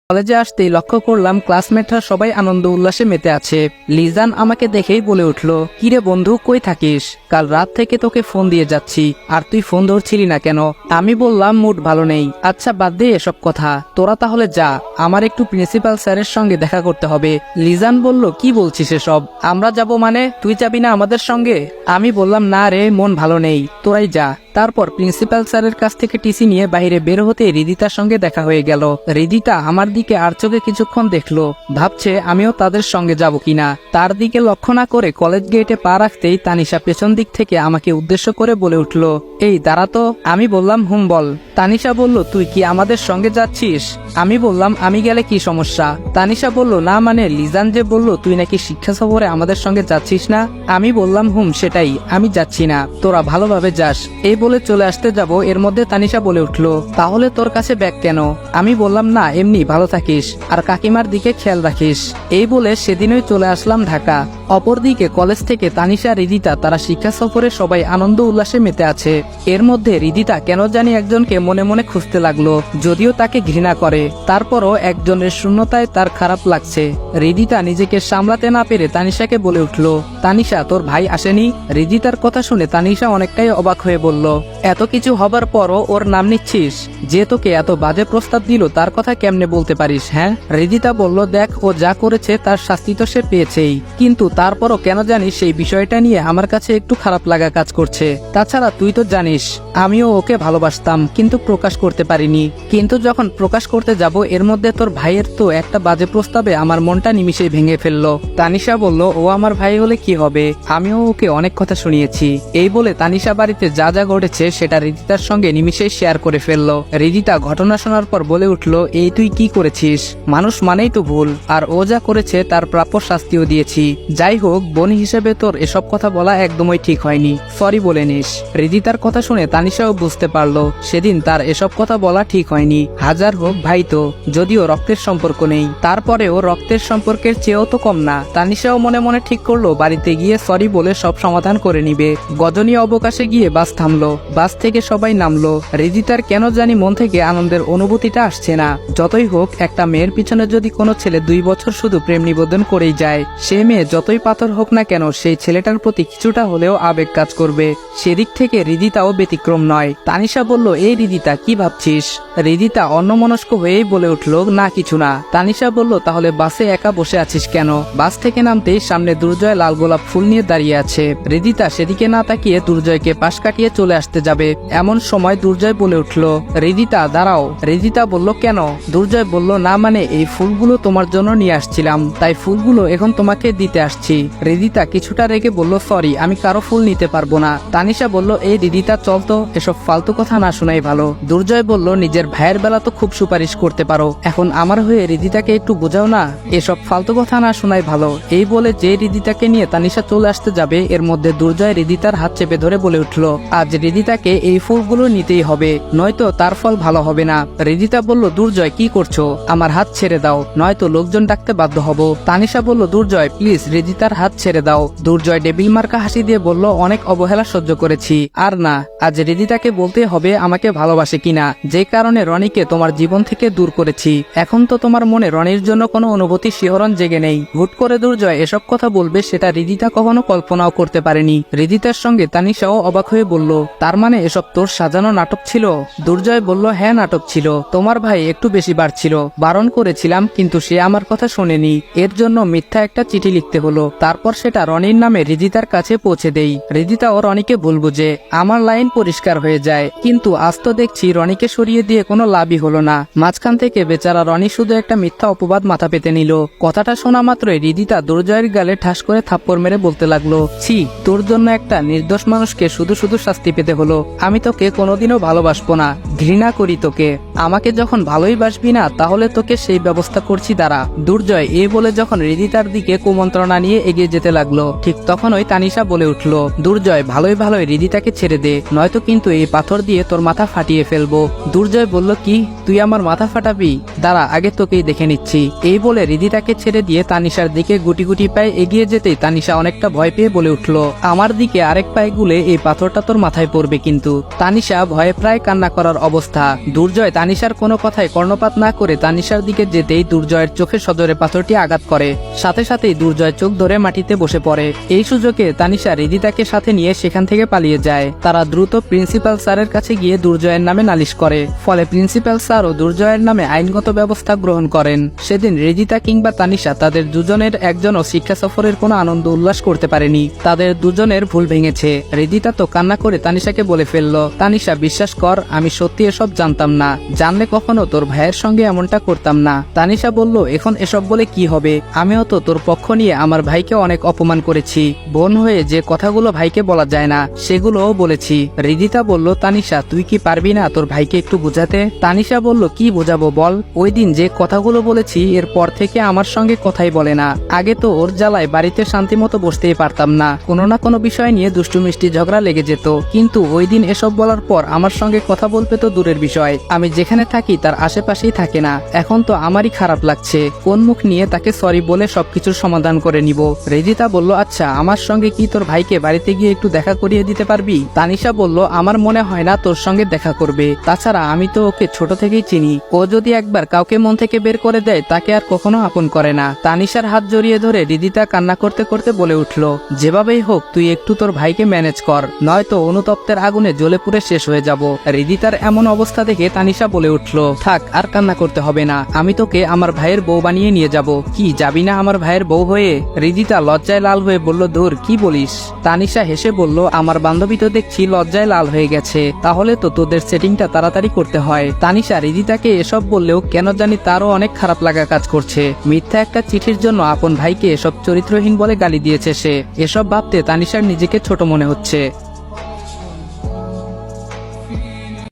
কলেজে আসতেই লক্ষ্য করলাম ক্লাসমেটরা সবাই আনন্দ উল্লাসে মেতে আছে। লিজান আমাকে দেখেই বলে উঠল, কিরে বন্ধু, কই থাকিস? কাল রাত থেকে তোকে ফোন দিয়ে যাচ্ছি, আর তুই ফোন ধরছিলি না কেন? আমি বললাম মুড ভালো নেই। আচ্ছা বাদ দে এসব কথা, তোরা তাহলে যা, আমার একটু প্রিন্সিপাল স্যারের সঙ্গে দেখা করতে হবে। লিজান বলল, কি বলছিস এসব? আমরা যাব মানে? তুই যাবি না আমাদের সঙ্গে? আমি বললাম, না রে, মন ভালো নেই, তোরাই যা। তারপর প্রিন্সিপাল স্যারের কাছ থেকে টিসি নিয়ে বাইরে বের হতে হৃদিতার সঙ্গে দেখা হয়ে গেল। হৃদিতা আমার দিকে আর চোখে কিছুক্ষণ দেখলো, ভাবছে আমিও তাদের সঙ্গে যাব কিনা। তার দিকে লক্ষ্য না করে কলেজ গেটে পা রাখতেই তানিশা পেছন দিক থেকে আমাকে উদ্দেশ্য করে বলে উঠল, এই দাঁড়া তো। আমি বললাম, হুম বল। তানিশা বলল, তুই কি আমাদের সঙ্গে যাচ্ছিস? আমি বললাম, আমি গেলে কি সমস্যা? তানিশা বলল, না মানে লিজান যে বলল তুই নাকি শিক্ষা সফরে আমাদের সঙ্গে যাচ্ছিস না। আমি বললাম, হুম সেটাই, আমি যাচ্ছি না, তোরা ভালোভাবে যাস। এই বলে চলে আসতে যাব, এর মধ্যে তানিশা বলে উঠল, তাহলে তোর কাছে ব্যাগ কেন? আমি বললাম, না এমনি, ভালো থাকিস আর কাকিমার দিকে খেয়াল রাখিস। এই বলে সেদিনই চলে আসলাম ঢাকা। অপরদিকে কলেজ থেকে তানিশা, হৃদিতা তারা শিক্ষা সফরে সবাই আনন্দ উল্লাসে মেতে আছে। এর মধ্যে হৃদিতা কেন জানি একজনকে মনে মনে খুঁজতে লাগলো, যদিও তাকে ঘৃণা করে, তারপরও একজনের শূন্যতায় তার খারাপ লাগছে। হৃদিতা নিজেকে সামলাতে না পেরে তানিশাকে বলে উঠল, তানিশা তোর ভাই আসেনি? হৃদিতার কথা শুনে তানিশা অনেকটাই অবাক হয়ে বলল, এত কিছু হবার পরও ওর নাম নিচ্ছিস? যে তোকে এত বাজে প্রস্তাব দিল তার কথা কেমনে বলতে পারিস? হ্যাঁ। হৃদিতা বলল, দেখ ও যা করেছে তার শাস্তি তো সে পেয়েছেই, কিন্তু তারপরও কেন জানিস সেই বিষয়টা নিয়ে আমার কাছে একটু খারাপ লাগা কাজ করছে। তাছাড়া তুই তো জানিস আমিও ওকে ভালোবাসতাম, কিন্তু প্রকাশ করতে পারিনি। কিন্তু যখন প্রকাশ করতে যাব এর মধ্যে তোর ভাইয়ের তো একটা বাজে প্রস্তাবে আমার মনটা নিমিষেই ভেঙে ফেললো। তানিশা বলল, ও আমার ভাই হলে কি হবে, আমিও ওকে অনেক কথা শুনিয়েছি। এই বলে তানিশা বাড়িতে যা যা ঘটেছে সেটা হৃদিতার সঙ্গে নিমিষেই শেয়ার করে ফেললো। হৃদিতা ঘটনা শোনার পর বলে উঠল, এই তুই কি করেছিস? মানুষ মানেই তো ভুল, আর ও যা করেছে তার প্রাপ্য শাস্তিও দিয়েছি। যাই হোক, বোন হিসেবে তোর এসব কথা বলা একদমই ঠিক হয়নি, সরি বলে নিস। হৃদিতার কথা শুনে তানিশাও বুঝতে পারলো সেদিন তার এসব কথা বলা ঠিক হয়নি। হাজার হোক ভাই তো, যদিও রক্তের সম্পর্ক নেই, তারপরেও রক্তের সম্পর্কের চেয়েও তো কম না। তানিশাও মনে মনে ঠিক করলো বাড়িতে গিয়ে সরি বলে সব সমাধান করে নিবে। গজনী অবকাশে গিয়ে বাস থামলো, বাস থেকে সবাই নামলো। হৃদিতার কেন জানি মন থেকে আনন্দের অনুভূতিটা আসছে না। যতই হোক, একটা মেয়ের পিছনে যদি কোনো ছেলে 2 বছর শুধু প্রেম নিবেদন করেই যায়, সে মেয়ে যতই পাথর হোক না কেন সেই ছেলেটার প্রতি কিছুটা হলেও আবেগ কাজ করবে। সেদিক থেকে হৃদিতাও ব্যতিক্রম নয়। তানিশা বলল, এই হৃদিতা কি ভাবছিস? হৃদিতা অন্যমনস্ক হয়েই বলে উঠল, না কিছু না। তানিশা বলল, তাহলে বাসে একা বসে আছিস কেন? বাস থেকে নামতেই সামনে দুর্জয় লাল গোলাপ ফুল নিয়ে দাঁড়িয়ে আছে। হৃদিতা সেদিকে না তাকিয়ে দুর্জয়কে পাশ কাটিয়ে চলে আসতে যাবে, এমন সময় দুর্জয় বলে উঠল, হৃদিতা দাঁড়াও। হৃদিতা বলল, কেন? দুর্জয় বলল, না মানে এই ফুলগুলো তোমার জন্য নিয়ে আসছিলাম, তাই ফুলগুলো এখন তোমাকে দিতে আসছি। হৃদিতা কিছুটা রেগে বলল, সরি, আমি কারো ফুল নিতে পারবো না। তানিশা বলল, এই হৃদিতা চল তো, এসব ফালতু কথা না শোনাই ভালো। দুর্জয় বলল, নিজের ভাইয়ের বেলা তো খুব সুপারিশ করতে পারো, এখন আমার হয়ে হৃদিতাকে একটু বোঝাও না, এসব ফালতু কথা না শোনাই ভালো। এই বলে যে হৃদিতাকে নিয়ে তানিশা চলে আসতে যাবে এর মধ্যে দুর্জয় হৃদিতার হাত চেপে ধরে বলে উঠল, আজ হৃদিতাকে এই ফুলগুলো নিতেই হবে, নয়তো তার ফল ভালো হবে না। হৃদিতা বলল, দুর্জয় কি করছো? আমার হাত ছেড়ে দাও, নয়তো লোকজন ডাকতে বাধ্য হব। তানিশা বলল, দুর্জয় প্লিজ হৃদিতার হাত ছেড়ে দাও। দুর্জয় ডেবিল মার্কা হাসি দিয়ে বলল, অনেক অবহেলা সহ্য করেছি, আর না, আজ হৃদিতাকে বলতে হবে আমাকে ভালোবাসে কিনা, যে কারণে রনিকে তোমার জীবন থেকে দূর করেছি। এখন তো তোমার মনে রনির জন্য কোনো অনুভূতি শিহরণ জেগে নেই। হুট করে দুর্জয় এসব কথা বলবে সেটা হৃদিতা কখনো কল্পনাও করতে পারেনি। হৃদিতার সঙ্গে তানিশাও অবাক হয়ে বলল, তার মানে এসব তোর সাজানো নাটক ছিল? দুর্জয় বলল, হ্যাঁ নাটক ছিল, তোমার ভাই একটু বেশি বাড়ছিল, বারণ করেছিলাম কিন্তু সে আমার কথা শোনেনি, এর জন্য মিথ্যা একটা চিঠি লিখতে হলো, তারপর সেটা রনির নামে হৃদিতার কাছে পৌঁছে দেই। হৃদিতা ও রনিকে বলবো যে আমার লাইন পরিষ্কার হয়ে যায়, কিন্তু আজ তো দেখছি রনিকে সরিয়ে দিয়ে কোনো লাভই হলো না। মাঝখান থেকে বেচারা রনি শুধু একটা মিথ্যা অপবাদ মাথা পেতে নিল। কথাটা শোনা মাত্রই হৃদিতা দুর্জয়ের গালে ঠাস করে থাপ্পড় মেরে বলতে লাগলো, ছি, তোর জন্য একটা নির্দোষ মানুষকে শুধু শুধু শাস্তি পেতে হলো। আমি তোকে কোনোদিনও ভালোবাসবো না, ঘৃণা করি তোকে। আমাকে যখন ভালোই বাসবি না তাহলে তোকে সেই ব্যবস্থা করছি দাঁড়া। দুর্জয় এই বলে যখন হৃদিতার দিকে কুমন্ত্রণা নিয়ে এগিয়ে যেতে লাগলো, ঠিক তখনই তানিশা বলে উঠল, দুর্জয় ভালোই ভালোই হৃদিতাকে ছেড়ে দে, নয়তো কিন্তু এই পাথর দিয়ে তোর মাথা ফাটিয়ে ফেলবো। দুর্জয় বলল, কি তুই আমার মাথা ফাটাবি? দাঁড়া, আগে তোকেই দেখে নিচ্ছি। এই বলে হৃদিতাকে ছেড়ে দিয়ে তানিশার দিকে গুটি গুটি পায়ে এগিয়ে যেতেই তানিশা অনেকটা ভয় পেয়ে বলে উঠল, আমার দিকে আরেক পায়ে গুলে এই পাথরটা তোর মাথায় পড়বে কিন্তু। তানিশা ভয়ে প্রায় কান্না করার অবস্থা। দুর্জয় তানিশার কোনো কথায় কর্ণপাত না করে করে তানিশার দিকে যেতেই দুর্জয়ের চোখে সজোরে পাথরটি আঘাত করে। সাথে সাথেই দুর্জয় চোখ ধরে মাটিতে বসে পড়ে। এই সুযোগে তানিশা হৃদিতাকে সাথে নিয়ে সেখান থেকে পালিয়ে যায়। তারা দ্রুত প্রিন্সিপাল স্যারের কাছে গিয়ে দুর্জয়ের নামে নালিশ করে। ফলে প্রিন্সিপাল স্যারও দুর্জয়ের নামে আইনগত ব্যবস্থা গ্রহণ করেন। সেদিন হৃদিতা কিংবা তানিশা তাদের দুজনের একজনও শিক্ষা সফরের কোনো আনন্দ উল্লাস করতে পারেনি। তাদের দুজনের ভুল ভেঙেছে। হৃদিতা তো কান্না করে তানিশাকে বলে ফেলল, তানিশা বিশ্বাস কর, আমি সত্যি এসব জানতাম না, জানলে কখনো তোর ভাইয়ের সঙ্গে এমনটা করতাম না। তানিশা বলল, এখন এসব বলে কি হবে, আমিও তো তোর পক্ষ নিয়ে আমার ভাইকে অনেক অপমান করেছি, বোন হয়ে যে কথাগুলো ভাইকে বলা যায় না সেগুলোও বলেছি। হৃদিতা বলল, তানিশা তুই কি পারবি না তোর ভাইকে একটু বোঝাতে? তানিশা বলল, কি বোঝাবো বল, ওই দিন যে কথাগুলো বলেছি এরপর থেকে আমার সঙ্গে কথাই বলে না। আগে তো ওর জ্বালায় বাড়িতে শান্তি মতো বসতেই পারতাম না, কোনো না কোনো বিষয় নিয়ে দুষ্টু মিষ্টি ঝগড়া লেগে যেত, কিন্তু ওই দিন এসব বলার পর আমার সঙ্গে কথা বলতে তো দূরের বিষয়, আমি যেখানে থাকি তার আশেপাশেই থাকে না। এখন তো আমারই খারাপ লাগছে, কোন মুখ নিয়ে তাকে সরি বলে সবকিছুর সমাধান করে নিব। হৃদিতা বলল, আচ্ছা আমার সঙ্গে কি তোর ভাইকে বাড়িতে গিয়ে একটু দেখা করিয়ে দিতে পারবি? তানিশা বলল, আমার মনে হয় না তোর সঙ্গে দেখা করবে, তাছাড়া আমি তো ওকে ছোট থেকেই চিনি, ও যদি একবার কাউকে মন থেকে বের করে দেয় তাকে আর কখনো আপন করে না। তানিশার হাত জড়িয়ে ধরে হৃদিতা কান্না করতে করতে বলে উঠল, যেভাবেই হোক তুই একটু তোর ভাইকে ম্যানেজ কর, নয়তো অনুতপ্তের আগুনে জ্বলে পুড়ে শেষ হয়ে যাব। হৃদিতার এমন অবস্থা দেখে তানিশা বলে উঠল, থাক আর কান্না করতে হবে না, আমি তোকে আমার ভাইয়ের বউ বানিয়ে নিয়ে যাব। কি যাবি না আমার ভাইয়ের বউ হয়ে? হৃদিতা লজ্জায় লাল হয়ে বলল, দূর, কি বলিস? তানিশা হেসে বলল, আমার বান্ধবী তো দেখছি লজ্জায় লাল হয়ে গেছে, তাহলে তো তোদের সেটিংটা তাড়াতাড়ি করতে হয়। তানিশা হৃদিতাকে এসব বললেও কেন জানি তারও অনেক খারাপ লাগা কাজ করছে। মিথ্যা একটা চিঠির জন্য আপন ভাইকে এসব চরিত্রহীন বলে গালি দিয়েছে সে। এসব ভাবতে তানিশার নিজেকে ছোট মনে হচ্ছে।